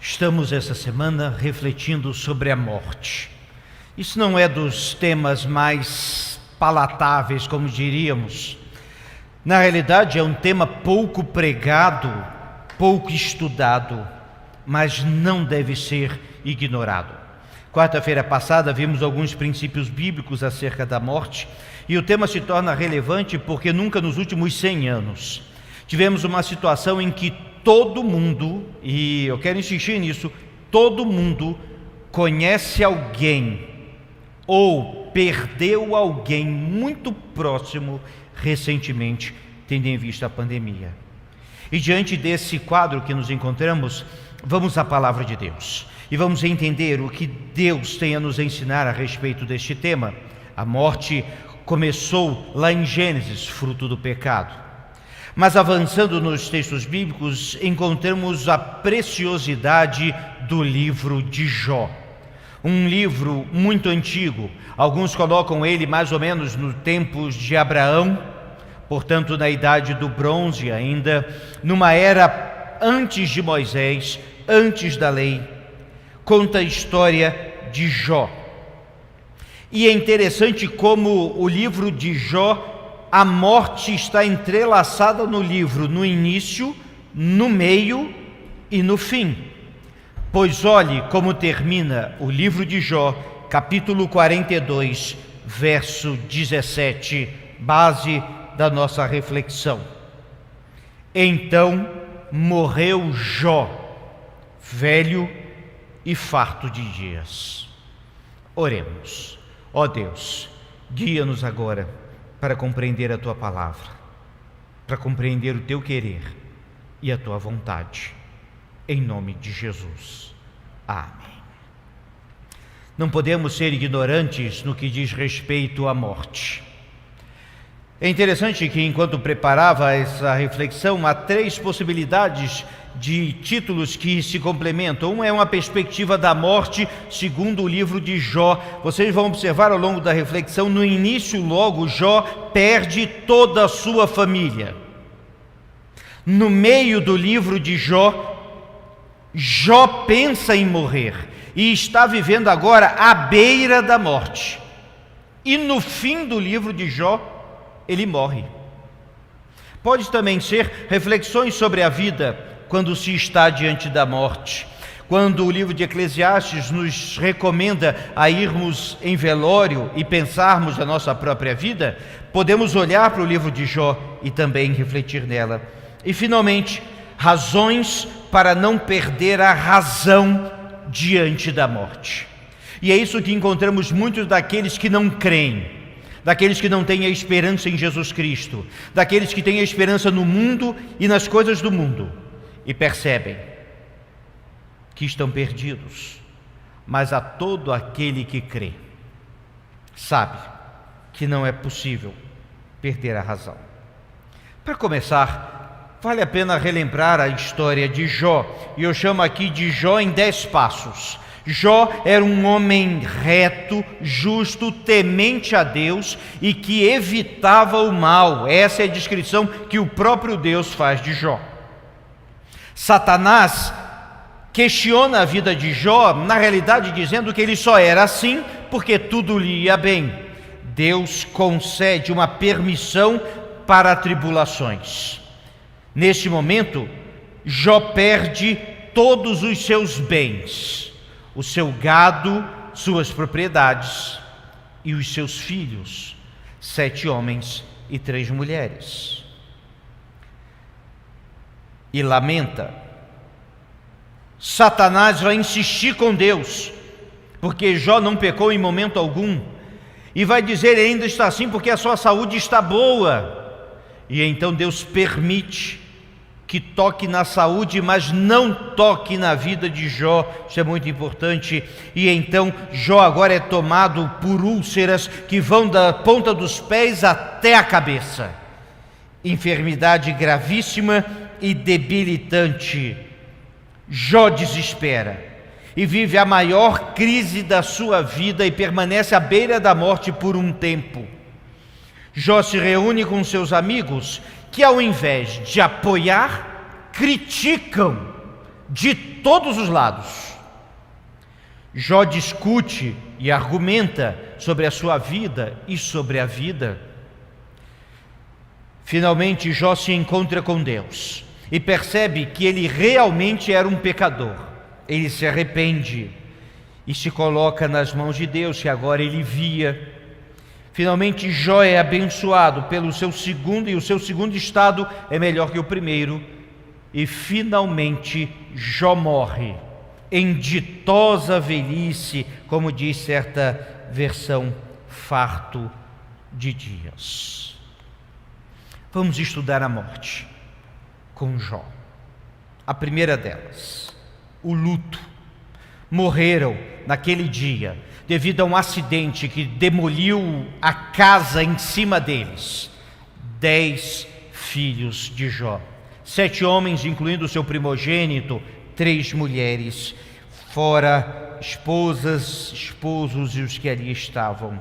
Estamos essa semana refletindo sobre a morte. Isso não é dos temas mais palatáveis, como diríamos. Na realidade, é um tema pouco pregado, pouco estudado, mas não deve ser ignorado. Quarta-feira passada vimos alguns princípios bíblicos acerca da morte e o tema se torna relevante porque nunca nos últimos 100 anos tivemos uma situação em que todo mundo, e eu quero insistir nisso, todo mundo conhece alguém ou perdeu alguém muito próximo recentemente, tendo em vista a pandemia. E diante desse quadro que nos encontramos, vamos à palavra de Deus e vamos entender o que Deus tem a nos ensinar a respeito deste tema. A morte começou lá em Gênesis, fruto do pecado. Mas avançando nos textos bíblicos, encontramos a preciosidade do livro de Jó. Um livro muito antigo, alguns colocam ele mais ou menos nos tempos de Abraão, portanto na idade do bronze ainda, numa era antes de Moisés, antes da lei. Conta a história de Jó. E é interessante como o livro de Jó, a morte está entrelaçada no livro, no início, no meio e no fim. Pois olhe como termina o livro de Jó, capítulo 42, verso 17, base da nossa reflexão. Então morreu Jó, velho e farto de dias. Oremos. Ó Deus, guia-nos agora para compreender a Tua palavra, para compreender o Teu querer e a Tua vontade. Em nome de Jesus. Amém. Não podemos ser ignorantes no que diz respeito à morte. É interessante que, enquanto preparava essa reflexão, há 3 possibilidades de títulos que se complementam. Um é uma perspectiva da morte, segundo o livro de Jó. Vocês vão observar ao longo da reflexão, no início logo, Jó perde toda a sua família. No meio do livro de Jó, Jó pensa em morrer e está vivendo agora à beira da morte. E no fim do livro de Jó, ele morre. Pode também ser reflexões sobre a vida quando se está diante da morte. Quando o livro de Eclesiastes nos recomenda a irmos em velório e pensarmos na nossa própria vida, podemos olhar para o livro de Jó e também refletir nela. E finalmente, razões para não perder a razão diante da morte. E é isso que encontramos muitos daqueles que não creem, daqueles que não têm a esperança em Jesus Cristo, daqueles que têm a esperança no mundo e nas coisas do mundo, e percebem que estão perdidos. Mas a todo aquele que crê, sabe que não é possível perder a razão. Para começar, vale a pena relembrar a história de Jó, e eu chamo aqui de Jó em 10 passos. Jó era um homem reto, justo, temente a Deus e que evitava o mal. Essa é a descrição que o próprio Deus faz de Jó. Satanás questiona a vida de Jó, na realidade dizendo que ele só era assim porque tudo lhe ia bem. Deus concede uma permissão para tribulações. Neste momento, Jó perde todos os seus bens, o seu gado, suas propriedades e os seus filhos, 7 homens e 3 mulheres. E lamenta. Satanás vai insistir com Deus, porque Jó não pecou em momento algum, e vai dizer: ele ainda está assim porque a sua saúde está boa. E então Deus permite que toque na saúde, mas não toque na vida de Jó. Isso é muito importante. E então Jó agora é tomado por úlceras que vão da ponta dos pés até a cabeça. Enfermidade gravíssima e debilitante. Jó desespera e vive a maior crise da sua vida e permanece à beira da morte por um tempo. Jó se reúne com seus amigos que, ao invés de apoiar, criticam de todos os lados. Jó discute e argumenta sobre a sua vida e sobre a vida. Finalmente, Jó se encontra com Deus e percebe que ele realmente era um pecador. Ele se arrepende e se coloca nas mãos de Deus, que agora ele via. Finalmente, Jó é abençoado pelo seu segundo, e o seu segundo estado é melhor que o primeiro. E finalmente, Jó morre em ditosa velhice, como diz certa versão, farto de dias. Vamos estudar a morte com Jó. A primeira delas, o luto. Morreram naquele dia, devido a um acidente que demoliu a casa em cima deles, 10 filhos de Jó. 7 homens, incluindo o seu primogênito, 3 mulheres, fora esposas, esposos e os que ali estavam.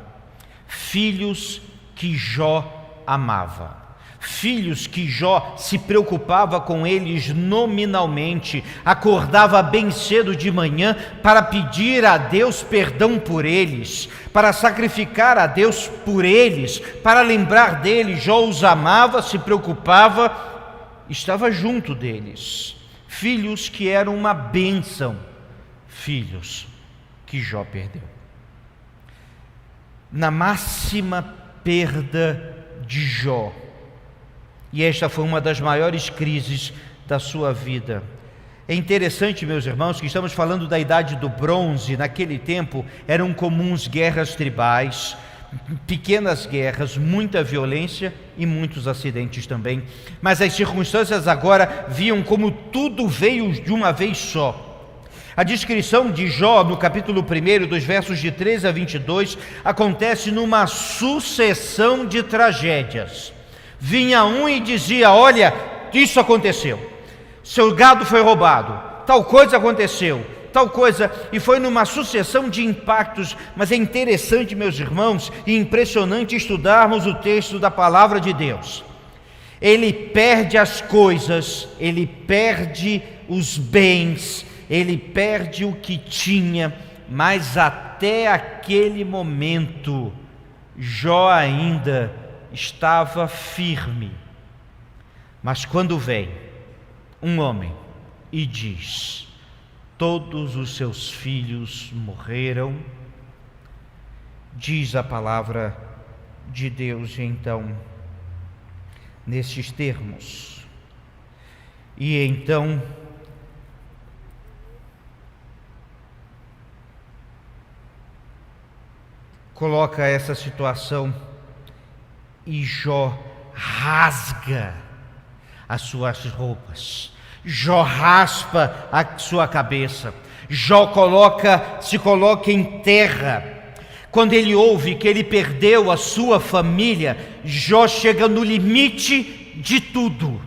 Filhos que Jó amava. Filhos que Jó se preocupava com eles nominalmente, acordava bem cedo de manhã para pedir a Deus perdão por eles, para sacrificar a Deus por eles, para lembrar deles. Jó os amava, se preocupava, estava junto deles. Filhos que eram uma bênção, filhos que Jó perdeu. Na máxima perda de Jó, e esta foi uma das maiores crises da sua vida. É interessante, meus irmãos, que estamos falando da Idade do Bronze. Naquele tempo eram comuns guerras tribais, pequenas guerras, muita violência e muitos acidentes também. Mas as circunstâncias agora viam como tudo veio de uma vez só. A descrição de Jó, no capítulo 1, dos versos de 13 a 22, acontece numa sucessão de tragédias. Vinha um e dizia: olha, isso aconteceu, seu gado foi roubado, tal coisa aconteceu, tal coisa, e foi numa sucessão de impactos. Mas é interessante, meus irmãos, e impressionante estudarmos o texto da palavra de Deus. Ele perde as coisas, ele perde os bens, ele perde o que tinha, mas até aquele momento, Jó ainda estava firme. Mas quando vem um homem e diz: todos os seus filhos morreram, diz a palavra de Deus então nesses termos. E então coloca essa situação, e Jó rasga as suas roupas, Jó raspa a sua cabeça, Jó se coloca em terra. Quando ele ouve que ele perdeu a sua família, Jó chega no limite de tudo,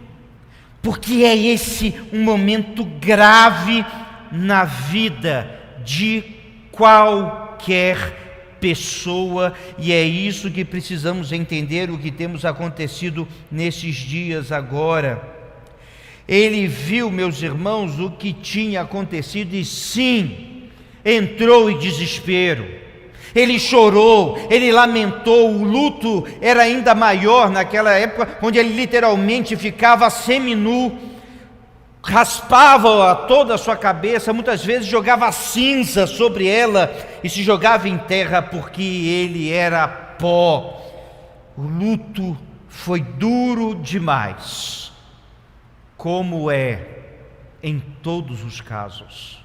porque é esse um momento grave na vida de qualquer pessoa, e é isso que precisamos entender, o que temos acontecido nesses dias agora. Ele viu, meus irmãos, o que tinha acontecido e sim, entrou em desespero. Ele chorou, ele lamentou. O luto era ainda maior naquela época, onde ele literalmente ficava seminu, raspava toda a sua cabeça, muitas vezes jogava cinza sobre ela e se jogava em terra, porque ele era pó. O luto foi duro demais, como é em todos os casos.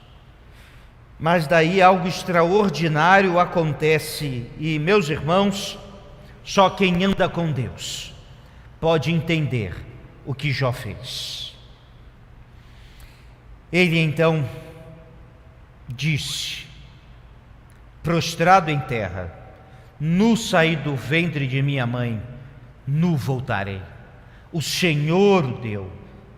Mas daí algo extraordinário acontece, e meus irmãos, só quem anda com Deus pode entender o que Jó fez. Ele então disse, prostrado em terra: nu saí do ventre de minha mãe, nu voltarei. O Senhor o deu,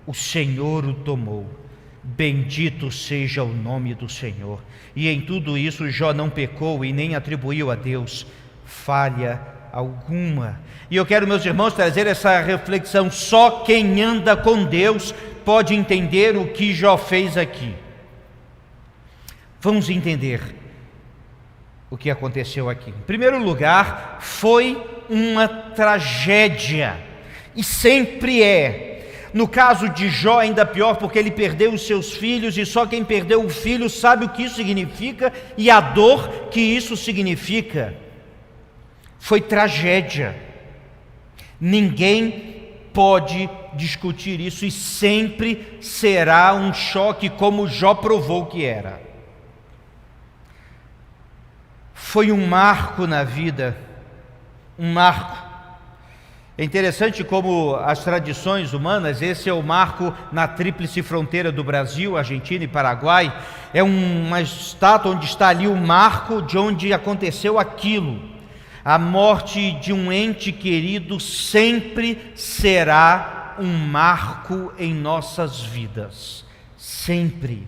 o Senhor o tomou. Bendito seja o nome do Senhor. E em tudo isso Jó não pecou e nem atribuiu a Deus falha alguma. E eu quero, meus irmãos, trazer essa reflexão: só quem anda com Deus pode entender o que Jó fez aqui. Vamos entender o que aconteceu aqui. Em primeiro lugar, foi uma tragédia, e sempre é. No caso de Jó, ainda pior, porque ele perdeu os seus filhos, e só quem perdeu o filho sabe o que isso significa e a dor que isso significa. Foi tragédia. Ninguém pode discutir isso, e sempre será um choque, como Jó provou que era. Foi um marco na vida, um marco. É interessante como as tradições humanas, esse é o marco na tríplice fronteira do Brasil, Argentina e Paraguai, é uma estátua onde está ali o marco de onde aconteceu aquilo. A morte de um ente querido sempre será um marco em nossas vidas, sempre.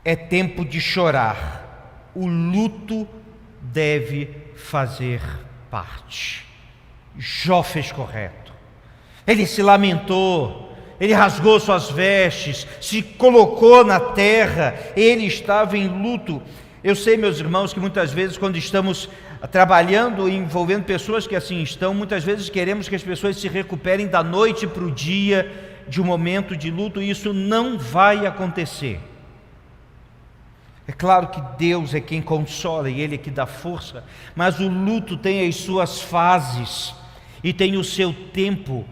É tempo de chorar, o luto deve fazer parte. Jó fez correto, ele se lamentou, ele rasgou suas vestes, se colocou na terra, ele estava em luto. Eu sei, meus irmãos, que muitas vezes quando estamos trabalhando e envolvendo pessoas que assim estão, muitas vezes queremos que as pessoas se recuperem da noite para o dia de um momento de luto, e isso não vai acontecer. É claro que Deus é quem consola e Ele é que dá força, mas o luto tem as suas fases e tem o seu tempo,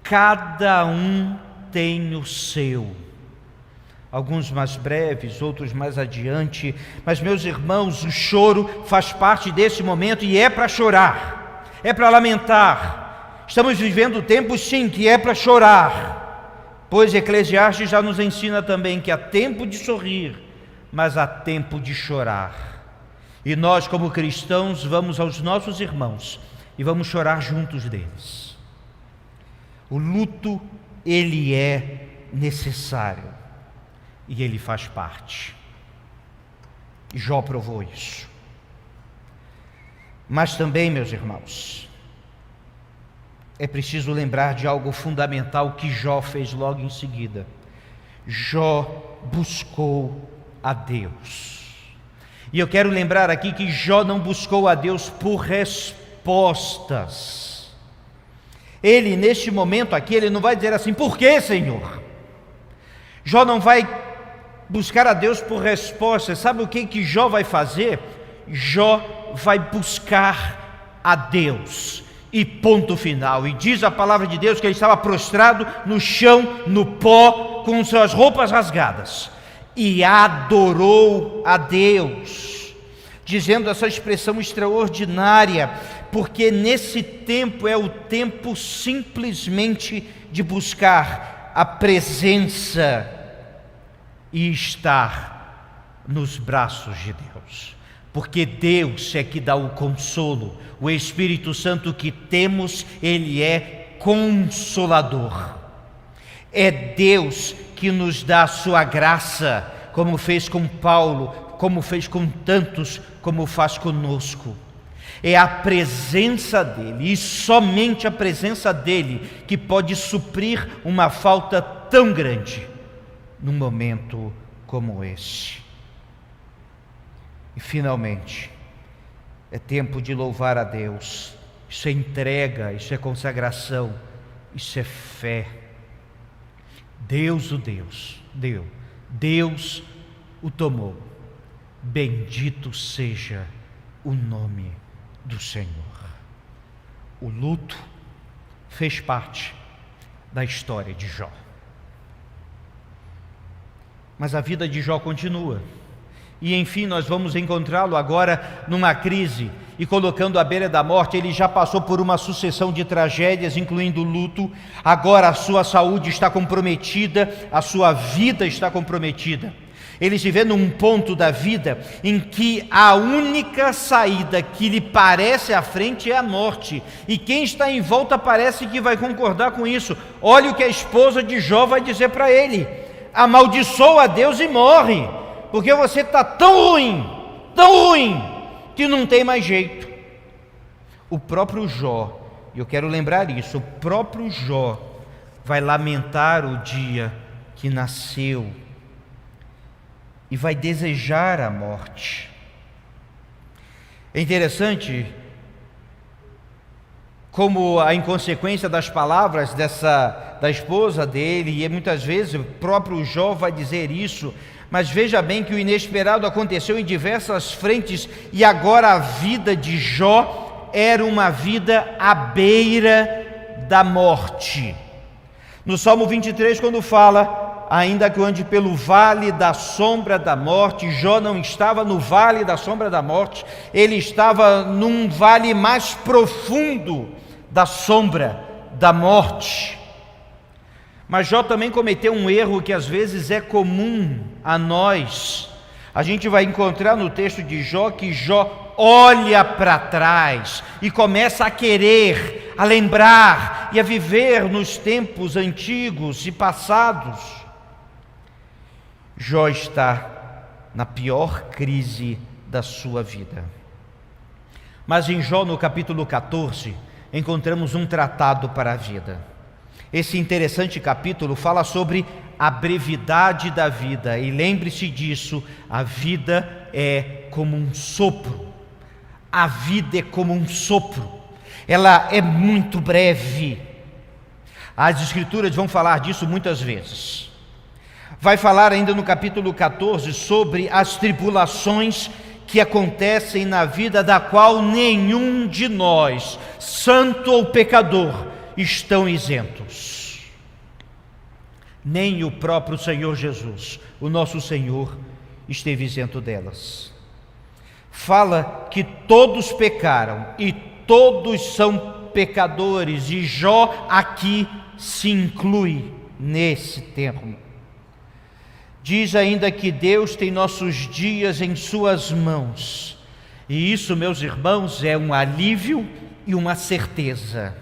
cada um tem o seu. Alguns mais breves, outros mais adiante, mas meus irmãos, o choro faz parte desse momento e é para chorar, é para lamentar. Estamos vivendo tempos sim que é para chorar, pois Eclesiastes já nos ensina também que há tempo de sorrir, mas há tempo de chorar. E nós, como cristãos, vamos aos nossos irmãos e vamos chorar juntos deles. O luto, ele é necessário e ele faz parte. Jó provou isso. Mas também, meus irmãos, é preciso lembrar de algo fundamental que Jó fez logo em seguida. Jó buscou a Deus. E eu quero lembrar aqui que Jó não buscou a Deus por respostas. Ele, neste momento aqui, ele não vai dizer assim: por que, Senhor? Jó não vai buscar a Deus por respostas. Sabe o que Jó vai fazer? Jó vai buscar a Deus. E ponto final. E diz a palavra de Deus que ele estava prostrado no chão, no pó, com suas roupas rasgadas, e adorou a Deus, dizendo essa expressão extraordinária, porque nesse tempo é o tempo simplesmente de buscar a presença e estar nos braços de Deus, porque Deus é que dá o consolo. O Espírito Santo que temos, ele é consolador. É Deus que nos dá a sua graça, como fez com Paulo, como fez com tantos, como faz conosco. É a presença dele, e somente a presença dele, que pode suprir uma falta tão grande num momento como esse. E finalmente, é tempo de louvar a Deus. Isso é entrega, isso é consagração, isso é fé. Deus o deu, Deus o tomou. Bendito seja o nome do Senhor. O luto fez parte da história de Jó. Mas a vida de Jó continua. E enfim, nós vamos encontrá-lo agora numa crise e colocando à beira da morte. Ele já passou por uma sucessão de tragédias, incluindo o luto. Agora a sua saúde está comprometida, a sua vida está comprometida. Ele se vê num ponto da vida em que a única saída que lhe parece à frente é a morte. E quem está em volta parece que vai concordar com isso. Olha o que a esposa de Jó vai dizer para ele: amaldiçoa a Deus e morre, porque você está tão ruim, que não tem mais jeito. O próprio Jó, eu quero lembrar isso, o próprio Jó vai lamentar o dia que nasceu e vai desejar a morte. É interessante como a inconsequência das palavras da esposa dele, e muitas vezes o próprio Jó vai dizer isso, mas veja bem que o inesperado aconteceu em diversas frentes, e agora a vida de Jó era uma vida à beira da morte. No Salmo 23, quando fala, ainda que eu ande pelo vale da sombra da morte, Jó não estava no vale da sombra da morte, ele estava num vale mais profundo da sombra da morte. Mas Jó também cometeu um erro que às vezes é comum a nós. A gente vai encontrar no texto de Jó que Jó olha para trás e começa a querer, a lembrar e a viver nos tempos antigos e passados. Jó está na pior crise da sua vida. Mas em Jó, no capítulo 14, encontramos um tratado para a vida. Esse interessante capítulo fala sobre a brevidade da vida, e lembre-se disso, a vida é como um sopro. A vida é como um sopro, ela é muito breve. As Escrituras vão falar disso muitas vezes. Vai falar ainda no capítulo 14 sobre as tribulações que acontecem na vida da qual nenhum de nós, santo ou pecador, estão isentos. Nem o próprio Senhor Jesus, o nosso Senhor, esteve isento delas. Fala que todos pecaram e todos são pecadores, e Jó aqui se inclui nesse termo. Diz ainda que Deus tem nossos dias em suas mãos, e isso, meus irmãos, é um alívio e uma certeza.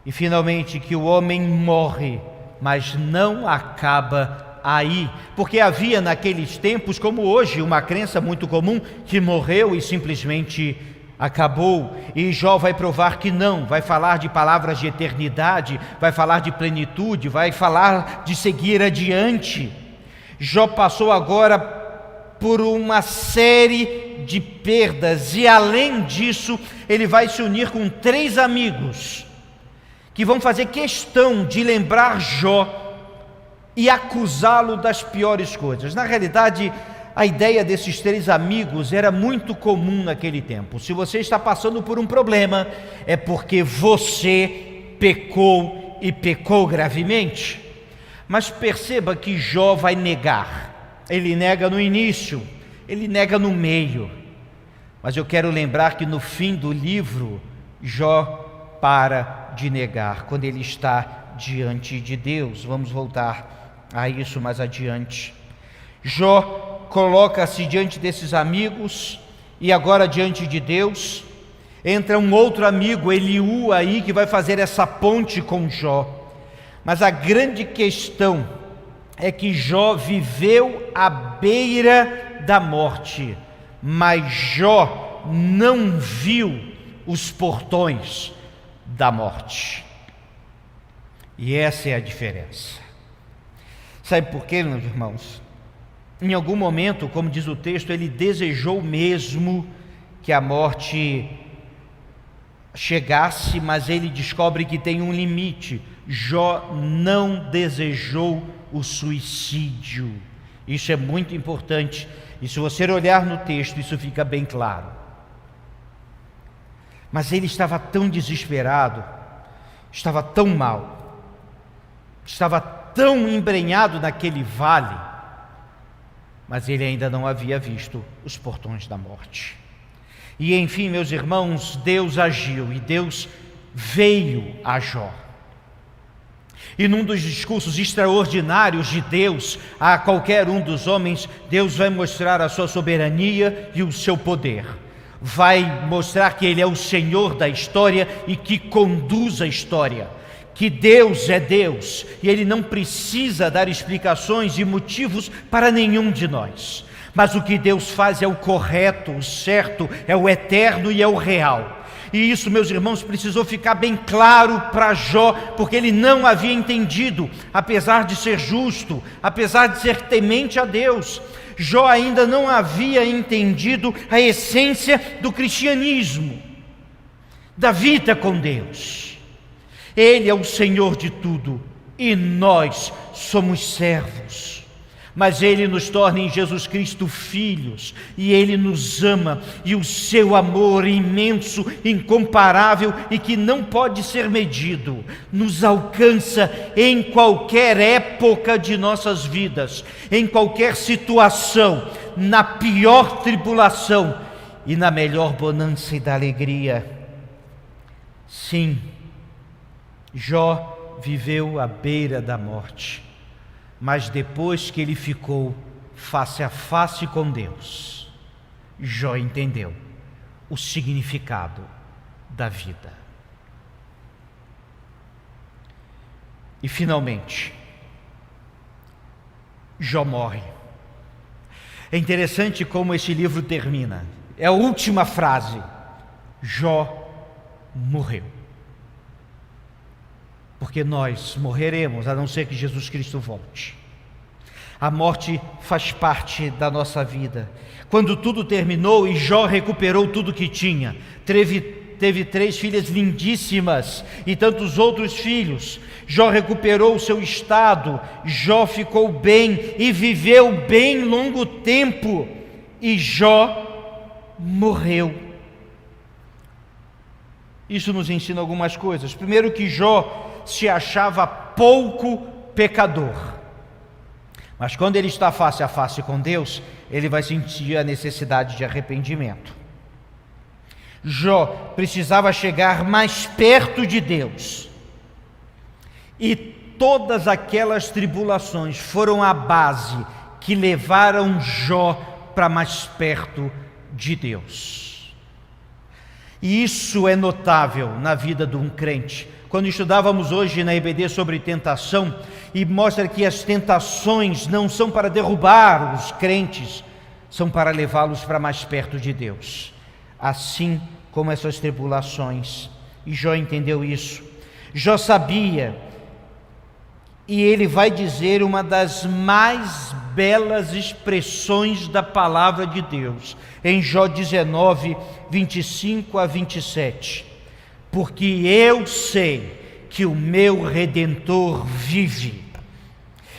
E finalmente que o homem morre, mas não acaba aí, porque havia naqueles tempos, como hoje, uma crença muito comum, que morreu e simplesmente acabou. E Jó vai provar que não, vai falar de palavras de eternidade, vai falar de plenitude, vai falar de seguir adiante. Jó passou agora por uma série de perdas, e além disso, ele vai se unir com 3 amigos, que vão fazer questão de lembrar Jó e acusá-lo das piores coisas. Na realidade, a ideia desses 3 amigos era muito comum naquele tempo. Se você está passando por um problema, é porque você pecou e pecou gravemente. Mas perceba que Jó vai negar. Ele nega no início, ele nega no meio. Mas eu quero lembrar que no fim do livro, Jó para de negar, quando ele está diante de Deus. Vamos voltar a isso mais adiante. Jó coloca-se diante desses amigos e agora diante de Deus. Entra um outro amigo, Eliú, aí, que vai fazer essa ponte com Jó. Mas a grande questão é que Jó viveu à beira da morte, mas Jó não viu os portões da morte. E essa é a diferença. Sabe por quê, meus irmãos? Em algum momento, como diz o texto, ele desejou mesmo que a morte chegasse, mas ele descobre que tem um limite. Jó não desejou o suicídio. Isso é muito importante, e se você olhar no texto, isso fica bem claro. Mas ele estava tão desesperado, estava tão mal, estava tão embrenhado naquele vale, mas ele ainda não havia visto os portões da morte. E enfim, meus irmãos, Deus agiu, e Deus veio a Jó. E num dos discursos extraordinários de Deus a qualquer um dos homens, Deus vai mostrar a sua soberania e o seu poder. Vai mostrar que Ele é o Senhor da história e que conduz a história. Que Deus é Deus e Ele não precisa dar explicações e motivos para nenhum de nós. Mas o que Deus faz é o correto, o certo, é o eterno e é o real. E isso, meus irmãos, precisou ficar bem claro para Jó, porque ele não havia entendido, apesar de ser justo, apesar de ser temente a Deus. Jó ainda não havia entendido a essência do cristianismo, da vida com Deus. Ele é o Senhor de tudo e nós somos servos. Mas Ele nos torna em Jesus Cristo filhos, e Ele nos ama, e o seu amor imenso, incomparável e que não pode ser medido, nos alcança em qualquer época de nossas vidas, em qualquer situação, na pior tribulação e na melhor bonança e da alegria. Sim, Jó viveu à beira da morte, mas depois que ele ficou face a face com Deus, Jó entendeu o significado da vida. E finalmente, Jó morre. É interessante como esse livro termina. É a última frase: Jó morreu. Porque nós morreremos, a não ser que Jesus Cristo volte. A morte faz parte da nossa vida. Quando tudo terminou e Jó recuperou tudo que tinha, teve 3 filhas lindíssimas e tantos outros filhos. Jó recuperou o seu estado, Jó ficou bem e viveu bem longo tempo, e Jó morreu. Isso nos ensina algumas coisas. Primeiro, que Jó se achava pouco pecador, mas quando ele está face a face com Deus, ele vai sentir a necessidade de arrependimento. Jó precisava chegar mais perto de Deus, e todas aquelas tribulações foram a base que levaram Jó para mais perto de Deus. E isso é notável na vida de um crente. Quando estudávamos hoje na EBD sobre tentação, e mostra que as tentações não são para derrubar os crentes, são para levá-los para mais perto de Deus, assim como essas tribulações. E Jó entendeu isso. Jó sabia, e ele vai dizer uma das mais belas expressões da palavra de Deus, em Jó 19, 25 a 27. Porque eu sei que o meu Redentor vive,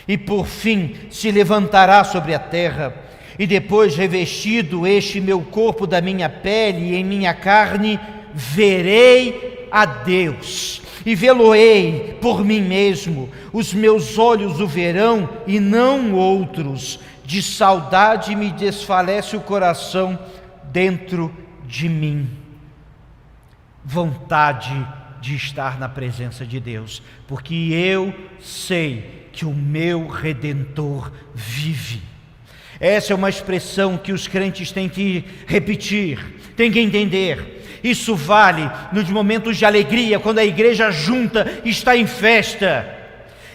e por fim se levantará sobre a terra, e depois, revestido este meu corpo da minha pele e em minha carne, verei a Deus, e vê-lo-ei por mim mesmo. Os meus olhos o verão e não outros. De saudade me desfalece o coração dentro de mim. Vontade de estar na presença de Deus, porque eu sei que o meu Redentor vive. Essa é uma expressão que os crentes têm que repetir, têm que entender. Isso vale nos momentos de alegria, quando a igreja junta está em festa.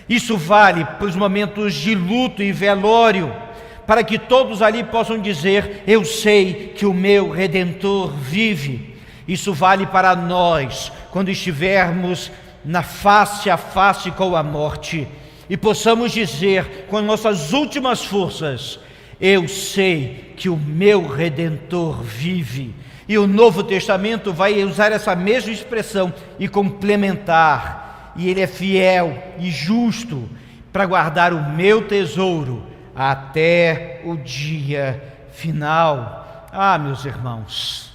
Isso vale para os momentos de luto e velório, para que todos ali possam dizer: eu sei que o meu Redentor vive. Isso vale para nós, quando estivermos na face a face com a morte, e possamos dizer com nossas últimas forças: eu sei que o meu Redentor vive. E o Novo Testamento vai usar essa mesma expressão e complementar: e Ele é fiel e justo para guardar o meu tesouro até o dia final. Ah, meus irmãos,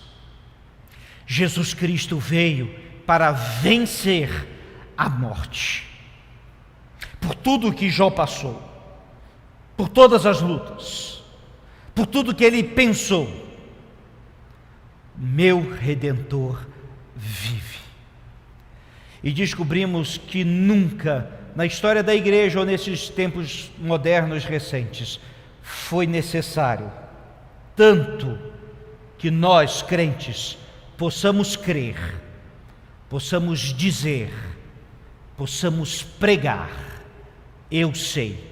Jesus Cristo veio para vencer a morte. Por tudo que Jó passou, por todas as lutas, por tudo que ele pensou, meu Redentor vive. E descobrimos que nunca na história da igreja ou nesses tempos modernos recentes foi necessário tanto que nós, crentes, possamos crer, possamos dizer, possamos pregar: eu sei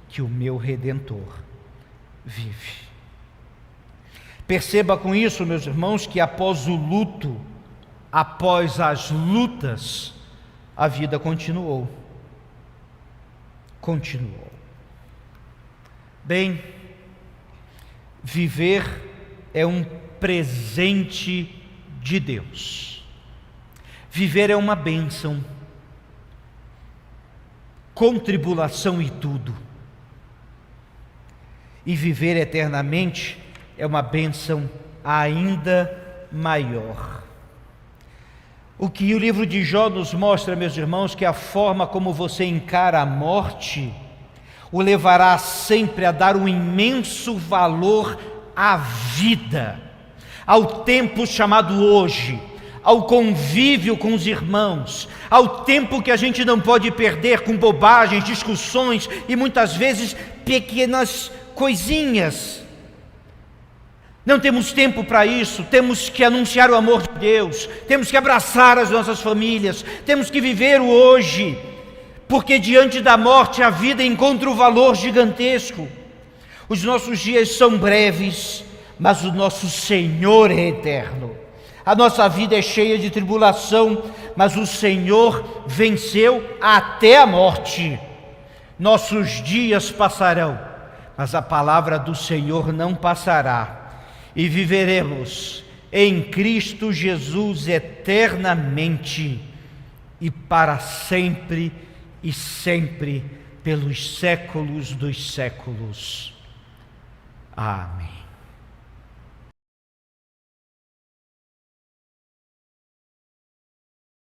que o meu Redentor vive. Perceba com isso, meus irmãos, que após o luto após as lutas, a vida continuou. Continuou. Bem, viver é um presente de Deus. Viver é uma bênção, com tribulação e tudo. E viver eternamente é uma bênção ainda maior. O que o livro de Jó nos mostra, meus irmãos, que a forma como você encara a morte o levará sempre a dar um imenso valor à vida, ao tempo chamado hoje, ao convívio com os irmãos, ao tempo que a gente não pode perder com bobagens, discussões e muitas vezes pequenas coisinhas. Não temos tempo para isso, temos que anunciar o amor de Deus, temos que abraçar as nossas famílias, temos que viver o hoje, porque diante da morte a vida encontra um valor gigantesco. Os nossos dias são breves, mas o nosso Senhor é eterno. A nossa vida é cheia de tribulação, mas o Senhor venceu até a morte. Nossos dias passarão, mas a palavra do Senhor não passará. E viveremos em Cristo Jesus eternamente e para sempre e sempre, pelos séculos dos séculos. Amém.